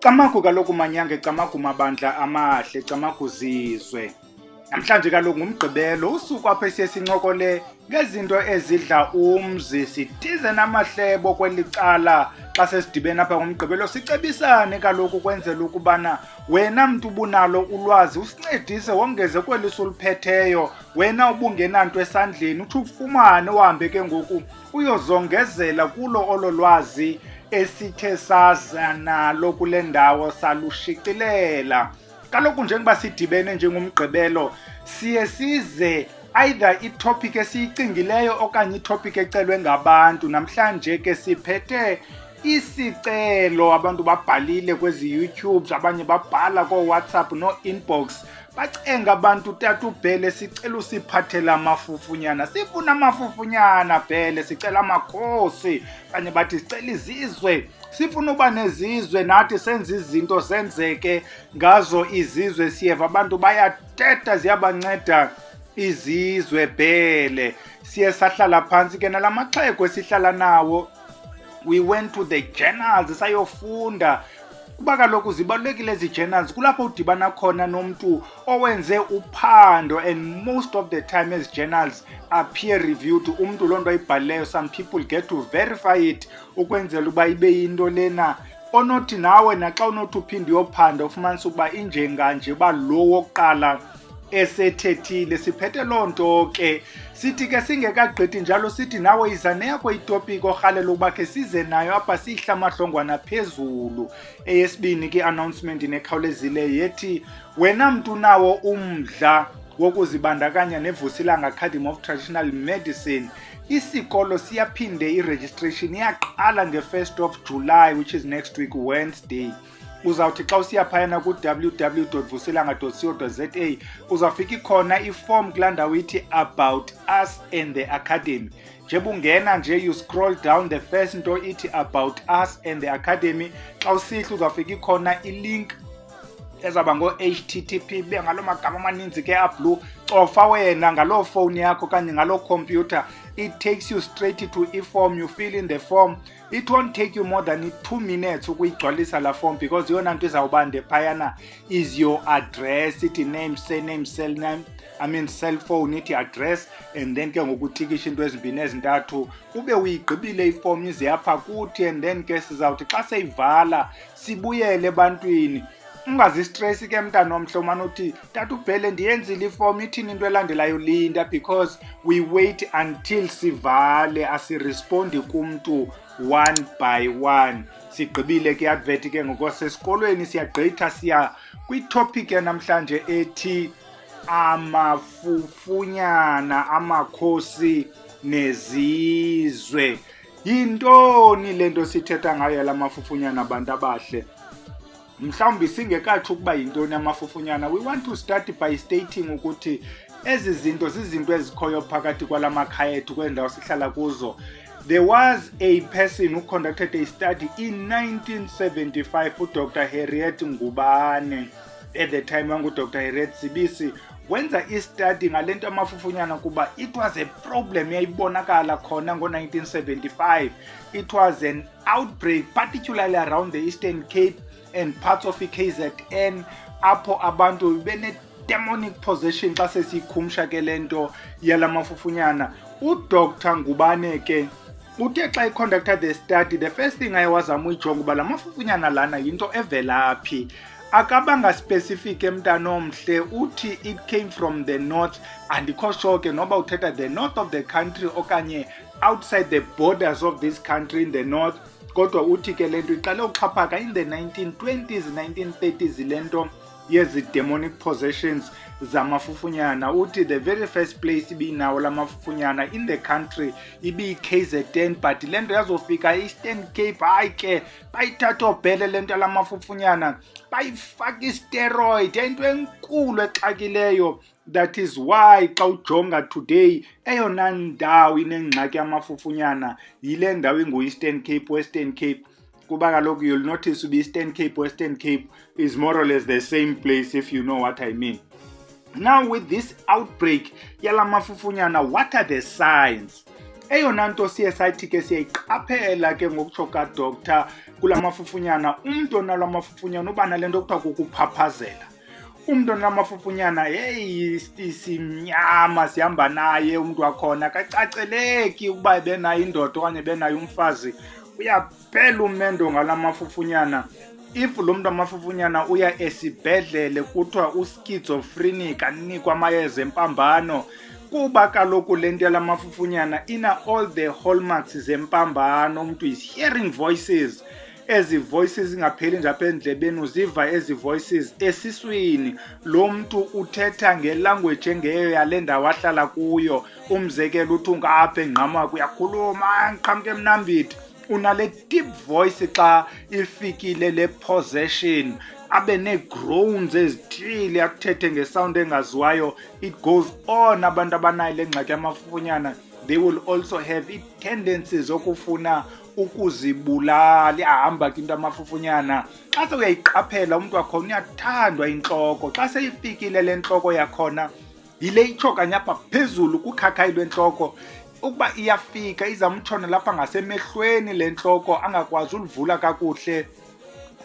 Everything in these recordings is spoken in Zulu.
Camagu kaloku Manyange, camagu mabandla amahle, camagu zizwe. Namhlanje kaloku ngumgqibelo usuku apho esiye sincokole ngezinto ezidla umzi, sidize namahlebo kweli cala xa sesidibene apha ngomgqibelo sicebisane kaloku ukwenzela ukubana wena mntu ubunalo ulwazi usincedise wongeze kweli suliphetheyo, wena ubungenanto esandleni uthi ufumane uhambe ke ngoku uyozongezela kulo olo lwazi esithe saza nalo kule ndawo salushiqilela. Kaloku njengoba sidibene njengomgqibelo siye size either itopic esiyicingileyo okanye itopic ecelwe ngabantu. Namhlanje ke siphethe isicelo, abantu babhalile kwezi YouTubes, abanye babhala ko-WhatsApp no-inbox bacenga abantu, Tata uBhele sicela usiphathela amafufunyana, sifuna amafufunyana Bhele, sicela amakhosi. Kanye bathi sicela izizwe, sifuna uba nezizwe nathi senze izinto zenzeke ngazo izizwe. Siyeva abantu bayateta ziyabanceda izizwe Bhele. Siye sahlala phantsi ke nalamaxhego esihlala nawo, we went to the journals sayofunda kuba kaloku zibalulekile ezi journals, kulapho udibana khona nomntu owenze uphando, and most of the time ezi journals are peer reviewed. Umntu loo nto ayibhalileyo, some people get to verify it ukwenzela uba ibe yinto lena onothi nawe naxa unothi uphinde uyophanda ufumanise ukuba injenganje uba lo wokuqala esethethile. Siphethe loo nto ke sithi ke singekagqithi njalo sithi nawe iza neyakho itopiki orhalela ukuba khe size nayo apha sihla amahlongwana phezulu. Eyesibini ke announcement nekhawulezileyo yethi wena mntu nawo umdla wokuzibandakanya neVusilanga Academy of Traditional Medicine, isikolo siyaphinde i-registration iyaqala nge-1st of July, which is next week Wednesday. Uzawuthi xa usiya phayana ku-www.vusilanga.co.za uzawufika ikhona iform kulaa ndawo ithi about us and the academy. Njebungena nje you scroll down, the first nto ithi about us and the academy. Xa usihla uzawufika ikhona ilink ezaba ngo-HTTP bengaloo magama amaninzi ke ablue. Cofa wena ngaloo phone yakho kanye ngaloo computer, it takes you straight to e-form. You fill in the form. It won't take you more than 2 minutes ukuyigcwalisa la form, because yona nto izawubande phayana is your address, ithi name, surname, cell phone, ithi address, and then ke ngokuthikisha into ezimbini ezintathu ube uyigqibile iform ize apha kuthi. And then ke sizawuthi xa seyivala sibuyele ebantwini. Ungazistress ke mntana omhle umane uthi Tata uBhele ndiyenzile iform, ithini into elandelayo, linda, because we wait until sivale, asirespondi kumntu one by one. Sigqibile ke advert ke ngokosesikolweni siyagqitha siya kwitopic yanamhlanje ethi amafufunyana, amakhosi nezizwe. Yintoni le nto sithetha ngayo la mafufunyana abantu abahle? Mhlawumbi singekathi ukuba yintoni amafufunyana, we want to start by stating ukuthi ezi zinto zizinto ezikhoyo phakathi kwala makhaya ethu kwendawo sihlala kuzo. There was a person who conducted a study in 1975, uDr. Harriet Ngubane. At the time uDr. Harriet Sibisi wenza i-study ngale nto amafufunyana kuba it was a problem yayibonakala khona ngo-1975. It was an outbreak particularly around the Eastern Cape and parts of KZN, apho abantu bene-demonic possession xa sesiyikhumsha ke le nto yala mafufunyana. UDr. Ngubane ke uthe xa i-conducted the study, the first thing ayewazama uyijonga uba la mafufunyana lana yinto evelaphi. Akabanga specific emntana omhle, uthi it came from the north. Andikho sure ke noba uthetha the north of the country okanye outside the borders of this country in the north. Kodwa uthi ke le nto iqale uxhaphaka in the 1920s, 1930s le nto yezi demonic possessions zamafufunyana. Uthi the very first place ibinawo la mafufunyana in the country ibi-KZN, but le nto yazofika Eastern Cape, hayi ke bayithatha oBhele le nto la mafufunyana bayifaka isteroid, into enkulu exakileyo. That is why xa ujonga today eyona ndawo inengxaki yamafufunyana yile ndawo ingu-Eastern Cape, Western Cape. Kuba kaloku you'll notice Eastern Cape, Western Cape is more or less the same place, if you know what I mean. Now with this outbreak yala mafufunyana, what are the signs? Eyona nto siye sayithi ke siyayiqaphela ke ngokutsho kaDoctor kula mafufunyana, umntu onala mafufunyana uba nale nto kuthiwa kukuphaphazela. Umntu onamafufunyana simnyama, sihamba naye umntu wakhona, akacaceleki ukuba ebenayo indoda okanye ebenayo umfazi. Uyaphela umendo ngala mafufunyana. If lo mntu amafufunyana uya esibhedlele kuthiwa uschizophrenic, anikwa amayeza empambano, kuba kaloku le nto yala mafufunyana ina all the hallmarks zempambano. Umntu is hearing voices, ezi voices ingapheli nje apha endlebeni, uziva ezi voices esiswini. Lo mntu uthetha ngelanguage engeyo yale ndawo ahlala kuyo. Umzekelo uthi ungapha engqamakho uyakhuluma ngiqhamke emnambithi, unale deep voice xa ifikile le possession, abe nee-groans ezithile, akuthethe ngesound engaziwayo. It goes on. Abantu abanayo le ngxaki yamafufunyana, they will also have i-tendencies zokufuna ukuzibulala. Iyahamba ke into amafufunyana. Xa sewuyayiqaphela umntu wakhona uyathandwa intloko. Xa seyifikile le ntloko yakhona, yile itsho kanye apha phezulu kukhakhayi lwentloko, ukuba iyafika izamtshona lapha ngasemehlweni le ntloko, angakwazi ulivula kakuhle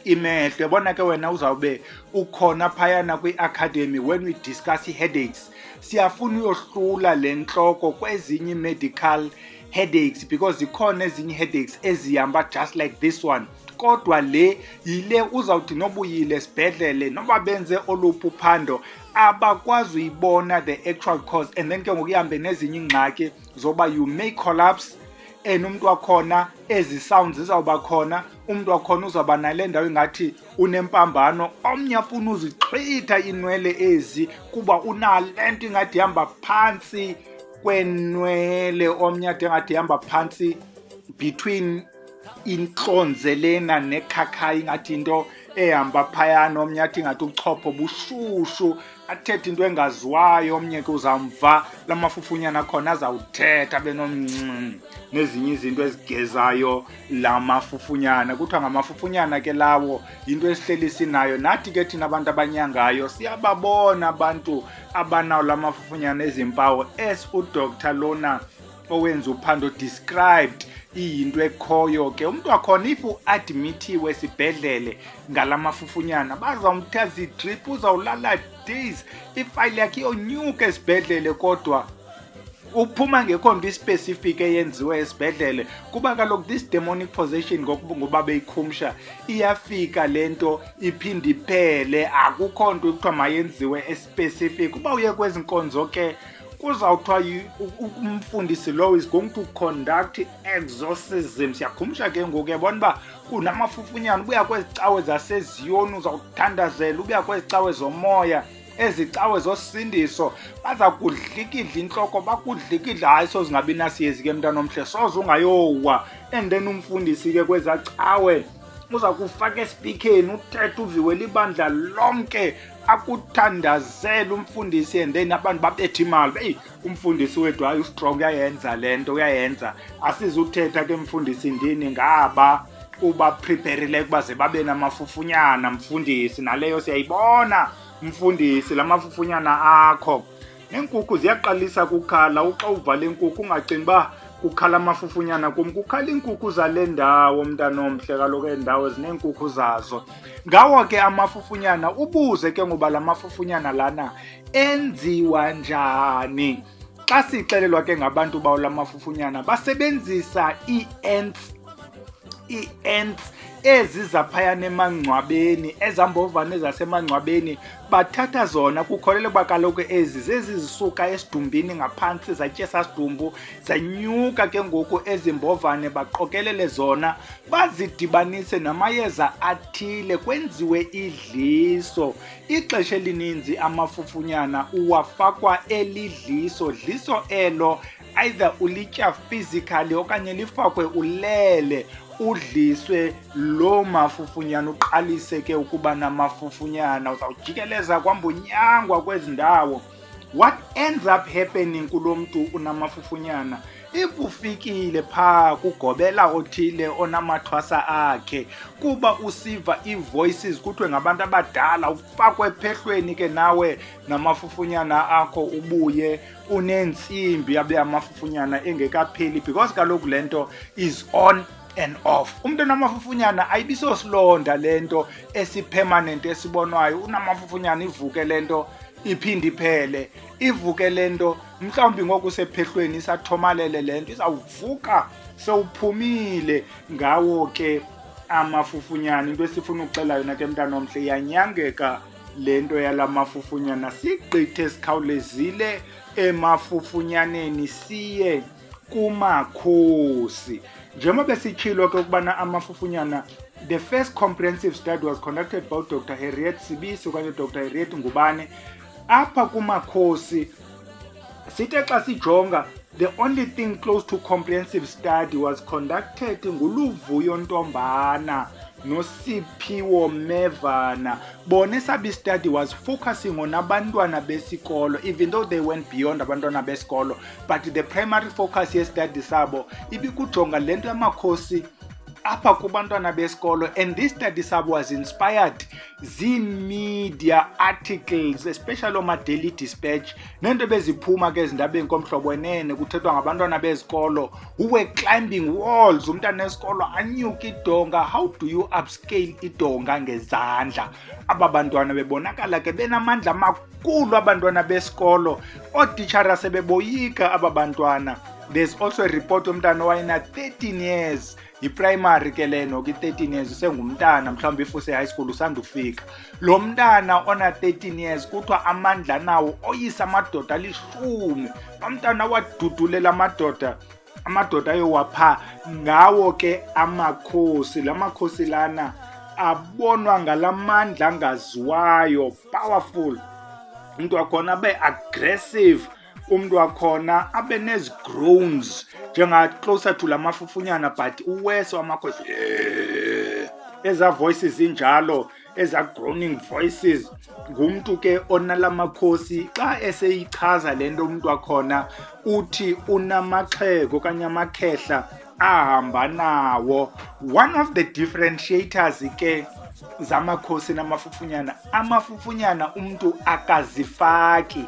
imehlo. Yabona ke wena uzawube ukhona phayana kwi-academy when we discuss i-headaches. Siyafuna uyohlula le ntloko kwezinye i-medical headaches, because zikhona ezinye headaches ezihamba just like this one. Kodwa le yile uzawuthi nobuyile esibhedlele noba benze oluphi uphando abakwazi uyibona the actual cause, and then ke ngokuhambe nezinye ingxaki zoba you may collapse, and umntu wakhona ezi sounds zizawuba khona. Umntu wakhona uzawuba nale ndawo ingathi unempambano. Omnye afuna uzixhwitha iinwele ezi kuba unale nto ingathi ihamba phantsi kwenwele. Omnye ade ngathi ihamba phantsi between intlonze lena nekhakhayi, ingathi into ehamba phayana. Omnye athi ingathi uchopho bushushu, athethe into engaziwayo. Omnye ke uzamva la mafufunyana khona azawuthetha abe nezinye izinto ezigezayo la mafufunyana. Kuthiwa ngamafufunyana ke lawo, yinto esihleli sinayo. Nathi ke thina abantu abanyangayo siyababona abantu abanawo la mafufunyana ezimpawu as uDr lona owenza uphando described iyinto ekhoyo ke. Umntu wakhona if uadmithiwe esibhedlele ngala mafufunyana, bazawumthatha zidrip, uzawulala days, ifayile yakhe iyonyuka esibhedlele, kodwa uphuma ngekho nto ispecific eyenziwe esibhedlele. Kuba kaloku this demonic possession ngoba beyikhumsha iyafika le nto iphinde iphele. Akukho nto kuthiwa mayenziwe especific. Uba uye kwezi nkonzo ke kuzawuthiwa umfundisi lowo is going to conduct exorcism. Siyakhumsha ke ngoku yabona uba kunamafufunyana. Ubuya kwezi cawe zaseziyoni uzawuthandazela, ubuya kwezi cawe zomoya, ezi cawe zosindiso baza kudlikidla intloko, bakudlikidla. Hayi sozingabi nasiyezi ke mntana omhle, soze ungayowa. And then umfundisi ke kweza cawe uza kufaka esipikeni uthethe uviwe libandla lonke, akuthandazela umfundisi. And then abantu babethe imali, hey umfundisi wethu hayi ustrong, uyayenza le nto, uyayenza. Asizuthetha ke mfundisi ndini ngaba uba prepareile ukuba ze babe namafufunyana mfundisi. Naleyo siyayibona mfundisi, la mafufunyana akho. Neenkukhu ziyaqalisa kukhala. Uxa uvale inkukhu ungacingi uba kukhala amafufunyana kum, kukhala iinkukhu zale ndawo mntana omhle. Kaloku eendawo zineenkukhu zazo. Ngawo ke amafufunyana, ubuze ke ngoba la mafufunyana lana enziwa njani. Xa sixelelwa ke ngabantu bawo la mafufunyana, basebenzisa ii-ants eziza phayana emangcwabeni, ezambovane zasemangcwabeni. Bathatha zona, kukholelwa uba kaloku ezi zezi zisuka esidumbini ngaphantsi zatye sasidumbu, zanyuka ke ngoku ezimbovane, baqokelele zona bazidibanise namayeza athile kwenziwe idliso. Ixesha elininzi amafufunyana uwafakwa elidliso. Dliso elo either ulitya physically okanye lifakwe ulele, udliswe lo mafufunyana, uqalise ke ukuba namafufunyana. Uzawujikeleza kwamba unyangwa kwezi ndawo. What ends up happening kulo mntu unamafufunyana, if ufikile phaa kugobela othile onamathwasa akhe, kuba usiva ii-voices kuthiwe ngabantu abadala, ufakwe ephehlweni ke nawe namafufunyana akho, ubuye unentsimbi abe amafufunyana engekapheli, because kaloku le nto is on and off. Umuntu onamafufunyana ayibisosilonda le nto esipermanent esibonwayo. Unamafufunyana ivuke le nto iphinde iphele, ivuke le nto mhlawumbi ngoku sephehlweni isathomalele le nto izawuvuka sewuphumile ngawo ke amafufunyana. Into esifuna ukuxela yona ke mntana omhle, iyanyangeka le nto yala mafufunyana. Sigqithe sikhawulezile emafufunyaneni siye kumakhosi. Njengoba besitshilo ke ukubana amafufunyana, the first comprehensive study was conducted by Dr. Harriet Sibisi okanye Dr. Harriet Ngubane apha kumakhosi. Sithe xa sijonga, the only thing close to comprehensive study was conducted nguLuvuyo Ntombana noSiphiwo Mevana. Bona esabi study was focusing on abantwana besikolo, even though they went beyond abantwana besikolo, but the primary focus ye-study sabo ibikujonga le nto yamakhosi apha kubantwana besikolo. And this study sabo was inspired zii-media articles, especially oma-Daily Dispatch, nento beziphuma ke ezindabeni komhlobo wenene, kuthethwa ngabantwana bezikolo who were climbing walls. Umntana wesikolo anyuka idonga. How do you upscale idonga ngezandla? Aba bantwana bebonakala ke benamandla makhulu abantwana besikolo, ootitshara sebeboyika aba bantwana. There's also a report omntana owayena 13 years, yi-primary ke leno ke 13 years, usengumntana mhlawumbi ifuse high school usandufika. Lo mntana ona 13 years kuthiwa amandla nawo oyisa amadoda ali-10. Umntana wadudulela amadoda ayowapha ngawo ke amakhosi. La makhosi lana abonwa ngalamandla angaziwayo, powerful. Umuntu wakhona abe aggressive, umuntu wakhona abe nezi-groans njenga-closer to la mafufunyana, but uweso amakhosi eza voices injalo, eza groaning voices. Ngumntu ke onala makhosi xa eseyichaza le nto umuntu wakhona uthi unamaxhego okanye amakhehla ahamba nawo. One of the differentiators ke zamakhosi namafufunyana, amafufunyana umntu akazifaki.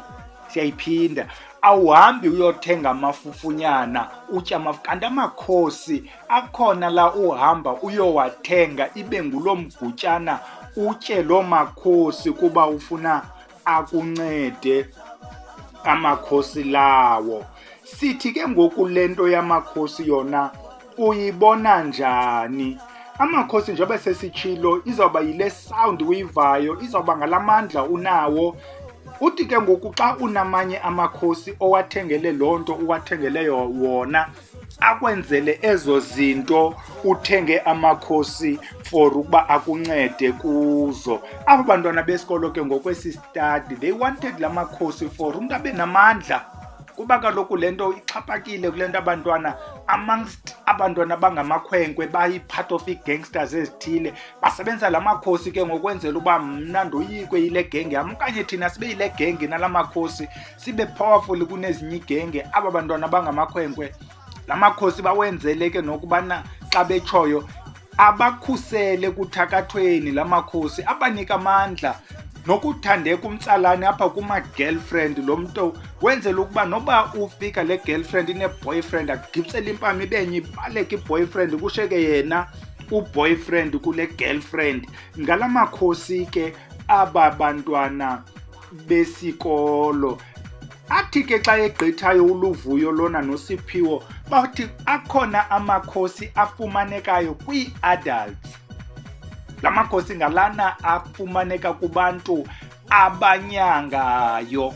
Siyayiphinda, awuhambi uyothenga amafufunyana utya kanti amakhosi akhona la uhamba uyowathenga, ibe ngulo mgutyana utye loo makhosi kuba ufuna akuncede amakhosi lawo. Sithi ke ngoku le nto yamakhosi yona uyibona njani? Amakhosi njengoba sesitshilo izawuba yile sound uyivayo, izawuba ngalamandla unawo. Uthi ke ngoku xa unamanye amakhosi owathengele loo nto uwathengele wona, akwenzele ezo zinto uthenge amakhosi for ukuba akuncede kuzo. Aba bantwana besikolo ke ngokwesi study, they wanted la makhosi for umntu abe namandla, kuba kaloku le nto ixhaphakile kule nto abantwana amongst abantwana bangamakhwenkwe bayi-part of ii-gangsters ezithile basebenzisa la makhosi ke ngokwenzela uba mna ndoyikwe yile genge yam, okanye thina sibe yile genge nala makhosi sibe powerful kunezinye iigenge. Aba bantwana bangamakhwenkwe la makhosi bawenzele ke nokubana xa betshoyo abakhusele kuthakathweni, la makhosi abanika amandla nokuthandeka umtsalane apha kuma-girlfriend. Lo mntu wenzela ukuba noba ufika le girlfriend ine-boyfriend agibisele impama ibenye ibaleke i-boyfriend, kusheke yena uboyfriend kule girlfriend. Ngala makhosi ke aba bantwana besikolo. Athi ke xa egqithayo uLuvuyo lona noSiphiwo bathi akhona amakhosi afumanekayo kwii-adults. La makhosi ngalana afumaneka kubantu abanyangayo.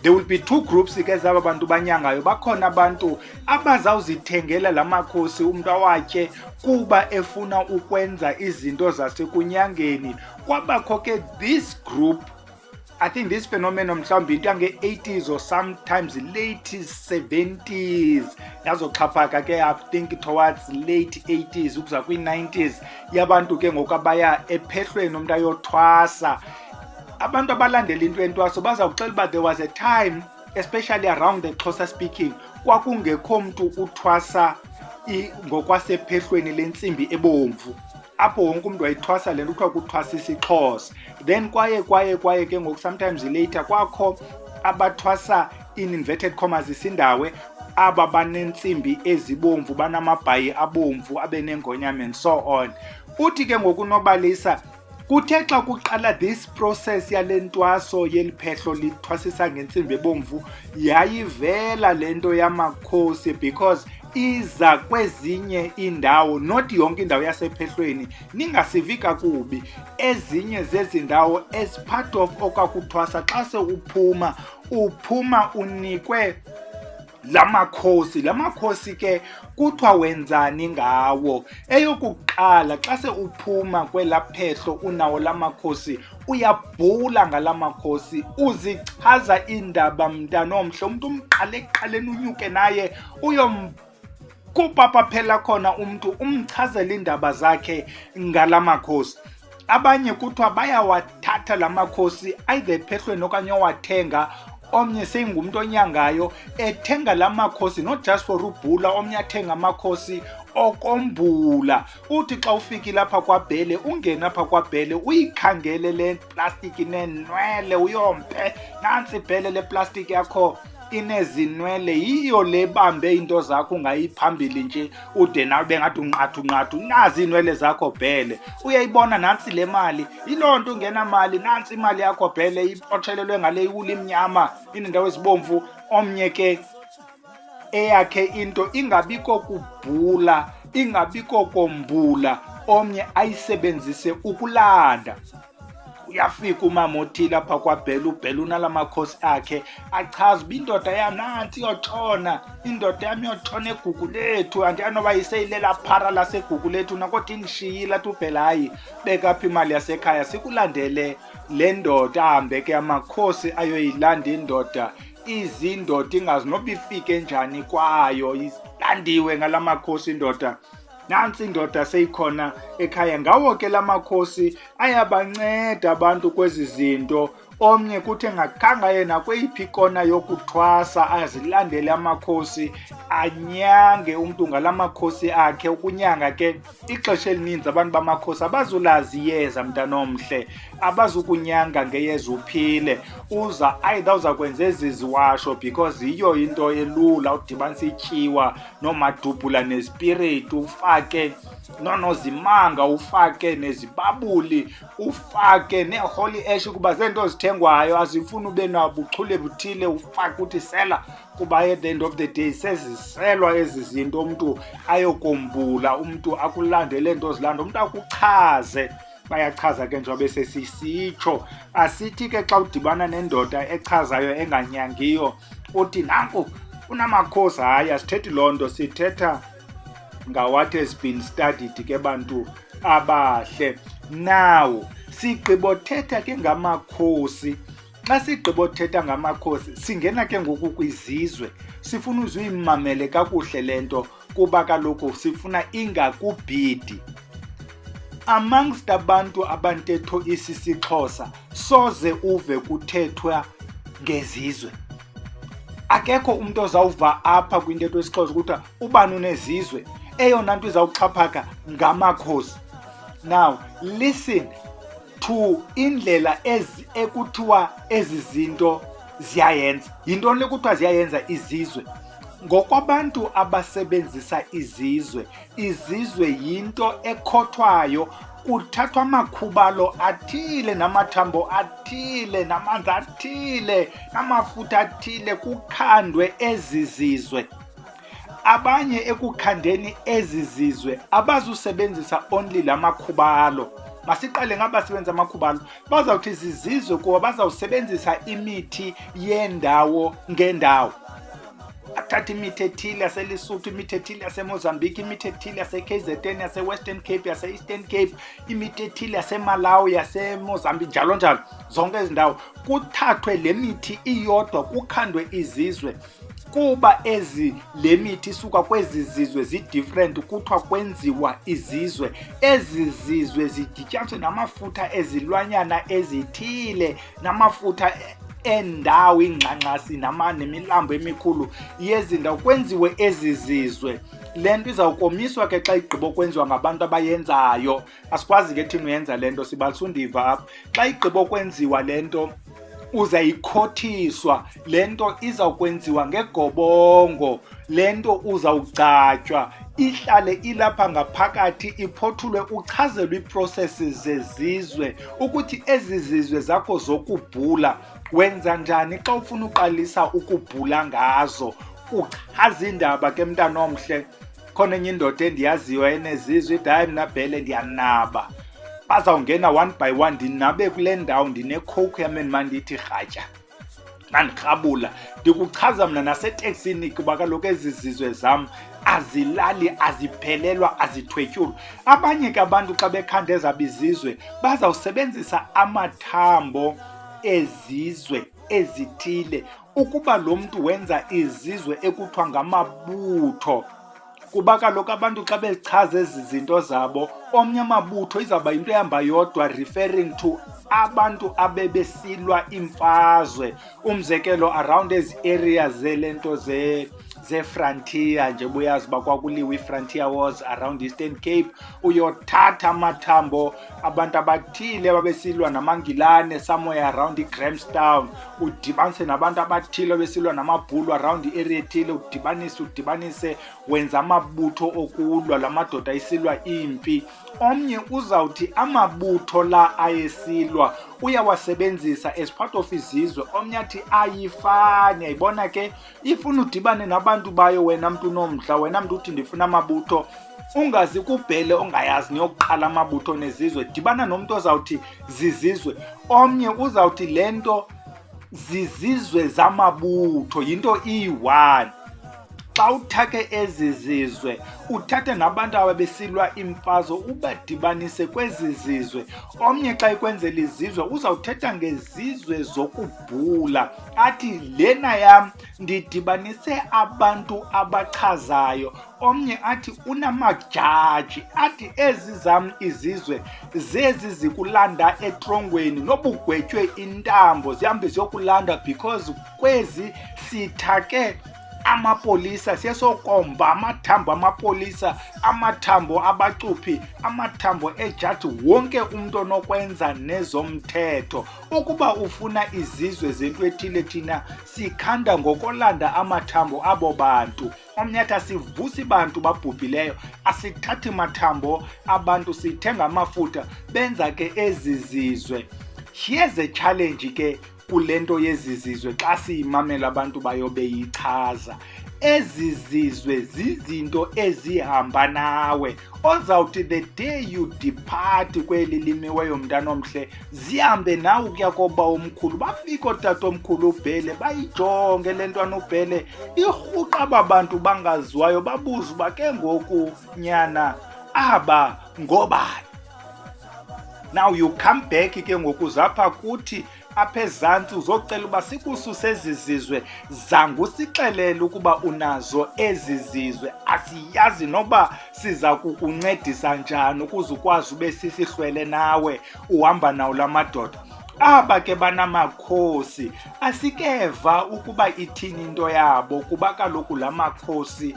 There will be two groups ke zaba bantu banyangayo. Bakhona abantu abazawuzithengela la makhosi umntu awatye kuba efuna ukwenza izinto zasekunyangeni. Kwabakho ke this group, I think this phenomenon mhlawumbi into yange-80s or sometimes late 70s yazoxhaphaka ke, I think towards late 80s ukuza kwi-90s, yabantu ke ngoku abaya ephehlweni umntu ayothwasa. Abantu abalandela into entwaso bazawuxela uba there was a time especially around the Xhosa speaking, kwakungekho mntu uthwasa ngokwasephehlweni lentsimbi ebomvu, apho wonke umuntu wayithwasa le nto kuthiwa kuthwasa isiXhosa. Then kwaye ke ngoku sometimes later kwakho abathwasa in inverted commas isindawe, aba banentsimbi ezibomvu, banamabhayi abomvu, abenengonyama and so on. Uthi ke ngoku uNobalisa kuthe xa kuqala this process yale ntwaso yeli phehlo lithwasisa ngentsimbi ebomvu, yayivela le nto yamakhosi because iza kwezinye indawo, not yonke indawo yasephehlweni, ningasivi kakubi, ezinye zezi ndawo as part of okwakuthwasa xa se uphuma unikwe la makhosi ke kuthiwa wenzani ngawo. Eyokuqala xa se uphuma kwela phehlo unawo la makhosi, uyabhula ngala makhosi, uzichaza indaba mntanomhle, umntu umqale ekuqaleni unyuke naye kupapa phela khona umntu umchazela indaba zakhe ngala makhosi. Abanye kuthiwa bayawathatha la makhosi either ephehlweni okanye owathenga, omnye seyingumntu onyangayo ethenga la makhosi not just for ubhula, omnye athenga amakhosi okombula. Uthi xa ufikile apha kwaBhele, ungena apha kwaBhele uyikhangele le plastiki nenwele, uyompe nantsi Bhele le plastiki yakho inezinwele, yiyo le bambe into zakho ungayiphambili nje ude nawe bengathi unqathu, nazi inwele zakho Bhele, uyayibona nantsi le mali, yiloo nto ungena mali, nantsi imali yakho Bhele ipotshelelwe ngale iwuli imnyama inendawo ezibomvu. Omnye ke eyakhe into ingabiko kubhula, ingabiko kombula, omnye ayisebenzise ukulanda. Uyafika umama othile apha kwaBhele, uBhele unala makhosi akhe, achaza uba indoda yam nantsi yotshona, indoda yam yotshona eGugulethu, andiyanoba yiseyilela phara laseGugulethu nakodwa indishiyile. Athi uBhele hayi, beka apha imali yasekhaya sikulandele le ndoda. Ahambe ke amakhosi ayoyilanda indoda, izindoda ingazi noba ifike njani kwayo, ilandiwe ngala makhosi indoda. Nantsi indoda seyikhona ekhaya. Ngawo ke la makhosi ayabanceda abantu kwezi zinto. Omnye kuthi engakhange aye nakweyiphi kona yokuthwasa, azilandele amakhosi, anyange umntu ngala makhosi akhe. Ukunyanga ke ixesha elininzi abantu bamakhosi abazulazi iyeza mntanomhle, abazukunyanga ngeyeza uphile. Either uza kwenza ezi ziwasho because yiyo into elula, udibanisa ityiwa noomadubhula nezipiritu, ufake nonozimanga, ufake nezibabuli, ufake neholy ash kuba zeento zithengwayo, azifuni ube nabuchule buthile, ufake uthi sela, kuba at the end of the day seziselwa ezi zinto, umntu ayokombula, umntu akulandele nto zilanda, umntu akuchaze. Bayachaza ke njengoba besesisitsho, asithi ke xa udibana nendoda echazayo enganyangiyo uthi nanku unamakhosi. Hayi, asithethi loo nto, sithetha ngawathi has been studied ke bantu abahle. Now sigqibothetha ke ngamakhosi. Xa sigqibothetha ngamakhosi singena ke ngoku kwizizwe. Sifuna uzuyimamele kakuhle le nto kuba kaloku sifuna ingakubhidi. Amongst abantu abantetho isisiXhosa soze uve kuthethwa ngezizwe. Akekho umntu ozawuva apha kwintetho yesiXhosa ukuthi ubani unezizwe, eyona nto izawuxhaphaka ngamakhosi. Now listen to indlela ekuthiwa ezi zinto ziyayenza. Yintoni le kuthiwa ziyayenza izizwe? Ngokwabantu abasebenzisa izizwe, izizwe yinto ekhothwayo, kuthathwa amakhubalo athile, namathambo athile, namanzi athile, namafutha athile, kukhandwe ezi zizwe. Abanye ekukhandeni ezi zizwe abazusebenzisa only la makhubalo. Masiqale ngabasebenza amakhubalo, bazawuthi zizizwe kuba bazawusebenzisa imithi yendawo ngendawo. Athatha imithi ethile yaseLesotho, imithi ethile yaseMozambique, imithi ethile yase-KZN, yase-Western Cape, yase-Eastern Cape, imithi ethile yaseMalawi, yaseMozambique, njalo njalo, zonke ezi ndawo. Kuthathwe le mithi iyodwa, kukhandwe izizwe. Kuba le mithi isuka kwezi zizwe zi-different, kuthiwa kwenziwa izizwe. Ezi zizwe zidityaniswe namafutha ezilwanyana ezithile, namafutha endawo ingxangxasi nemilambo emikhulu yezindawo kwenziwe ezi zizwe. Le nto izawukomiswa ke xa igqiba ukwenziwa ngabantu abayenzayo. Asikwazi ke thina uyenza le nto, sibalisa undiva apha. Xa igqiba ukwenziwa le nto uzayikhothiswa, le nto izawukwenziwa ngegobongo, le nto uzawugcatywa, ihlale ilapha ngaphakathi, iphothulwe, uchazelwe ii-processes zezizwe ukuthi ezi zizwe zakho zokubhula wenza njani xa ufuna uqalisa ukubhula ngazo. Uchaza indaba ke mntana omhle. Khona enye indoda endiyaziyo enezizwe ithi hayi mna Bhele ndiyanaba. Bazawungena one by one, ndinabe kule ndawo ndinecoke yam endimandithi rhatya nandirhabula. Ndikuchaza mna naseteksini kuba kaloku ezi zizwe zam azilali, aziphelelwa, azithwetyulwa. Abanye ke abantu xa bekhanda ezabo izizwe bazawusebenzisa amathambo ezizwe ezithile ukuba lo mntu wenza izizwe ekuthiwa ngamabutho. Kuba kaloku abantu xa bechaza ezi zinto zabo, omnye amabutho izawuba yinto ehamba yodwa, referring to abantu abebesilwa imfazwe. Umzekelo around ezi areas zelento ze-frontier, nje buyazi uba kwakuliwe i-frontier wars around Eastern Cape. Uyothatha amathambo abantu abathile ababesilwa namangilane somewhere around iGrahamstown, udibanise nabantu abathile abesilwa namabhulu around i-area ethile, udibanise wenza amabutho okulwa, la madoda ayisilwa impi. Omnye uzawuthi amabutho la ayesilwa uyawasebenzisa as part of izizwe. Omnye athi ayifani, yayibona ke ifuna udibane nabantu bayo. Wena mntu unomdla, wena mntu uthi ndifuna amabutho, ungazi kuBhele ongayazi niyokuqala amabutho nezizwe, dibana nomntu ozawuthi zizizwe. Omnye uzawuthi le nto zizizwe zamabutho, yinto iyi-one. Xa uthake ezi zizwe, uthathe nabantu ababesilwa imfazwe ubadibanise kwezi zizwe. Omnye xa ekwenzela izizwe uzawuthetha ngezizwe zokubhula, athi lena yam ndidibanise abantu abachazayo. Omnye athi unamajaji, athi ezi zam izizwe zezi zikulanda etrongweni, nobugwetywe intambo zihambe ziyokulanda because kwezi sithake amapolisa, siyesokomba amathambo amapolisa, amathambo abacuphi, amathambo ejaji, wonke umuntu onokwenza nezomthetho. Ukuba ufuna izizwe zento ethile, thina sikhanda ngokolanda amathambo abo bantu. Omnye athi asivusi bantu babhubhileyo, asithathi mathambo abantu, sithenga amafutha, benza ke ezi zizwe. Here's a challenge ke kule nto yezi zizwe xa siyimamela abantu bayo beyichaza. Ezi zizwe zizinto ezihamba nawe, ozawuthi the day you depart kweli limiweyo mntana omhle, zihambe nawe ukuya koba omkhulu. Bafike ootata omkhulu uBhele bayijonge le ntwana uBhele irhuqa aba bantu bangaziwayo, babuze uba ke ngoku nyana aba ngobani. Now you come back ke ngoku zapha kuthi apha ezantsi uzocela uba sikususe ezi zizwe, zangu sixelele ukuba unazo ezi zizwe, asiyazi noba siza kukuncedisa njani ukuze ukwazi ube sisihlwele nawe uhamba nawo la madoda. Aba ke banamakhosi asikeva ukuba ithini into yabo, kuba kaloku la makhosi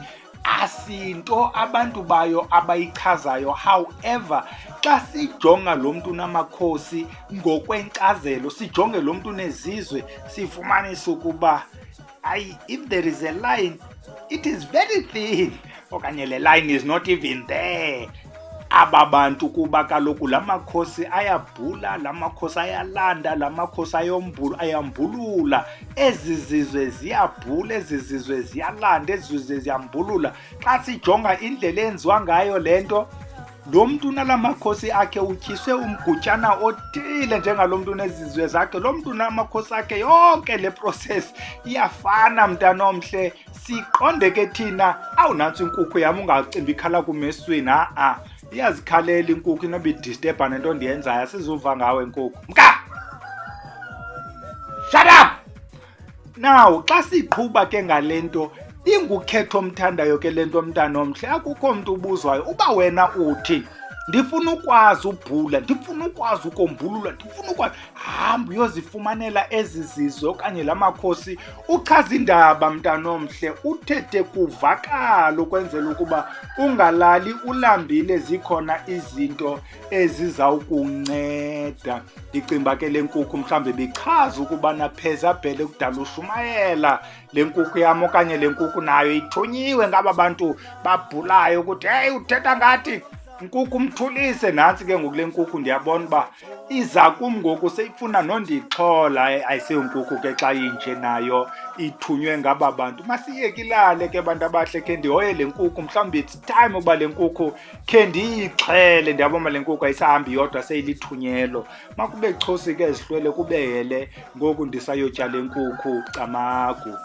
asinto abantu bayo abayichazayo. However, xa sijonga lo mntu unamakhosi ngokwenkcazelo, sijonge lo mntu nezizwe, sifumanise ukuba if there is a line, it is very thin, okanye le line is not even there. Aba bantu kuba kaloku la makhosi ayabhula, la makhosi ayalanda, la makhosi ayambulula. Ezi zizwe ziyabhula, ezi zizwe ziyalanda, ezi zizwe ziyambulula. Xa sijonga indlela enziwa ngayo le nto, lo mntu unala makhosi akhe utyiswe umgutyana othile njengalo mntu unezizwe zakhe. Lo mntu unamakhosi akhe, yonke le process iyafana mntana omhle. Siqonde ke thina, awunantsi inkukhu yam ungacimbi ikhala kumesweni, iyazikhalela inkukhu, inoba idisturba nento ndiyenzayo, asizuva ngawe inkukhu. Mka! Shut up! Now, xa siqhuba ke ngale nto, ingukhetho omthandayo ke le nto mntana omhle, akukho mntu ubuzwayo. Uba wena uthi ndifuna ukwazi ubhula, ndifuna ukwazi ukombulula, ndifuna ukwazi hamba uyozifumanela ezi zizwe okanye la makhosi, uchaza indaba mntanomhle, uthethe kuvakala ukwenzela ukuba ungalali ulambile, zikhona izinto ezizawukunceda. Ndicinga ke le nkukhu mhlawumbe bichaza ukubana pheza bhele kudala ushumayela le nkukhu yam, okanye le nkukhu nayo ithunyiwe ngaba bantu babhulayo ukuthi hey, uthetha ngathi nkukhu mthulise. Nantsi ke ngoku le nkukhu ndiyabona uba iza kum ngoku seyifuna nondixhola. Ayiseyonkukhu ke xa inje nayo ithunywe ngaba bantu. Masiyeke ilale ke bantu abahle, khe ndihoye le nkukhu, mhlawumbi it's time ukuba le nkukhu khe ndiyixhele. Ndiyabona le nkukhu ayisahambi yodwa, seyilithunyelo. Makube chosi ke zihlwele kube hele ngoku ndisayotya le nkukhu camagu.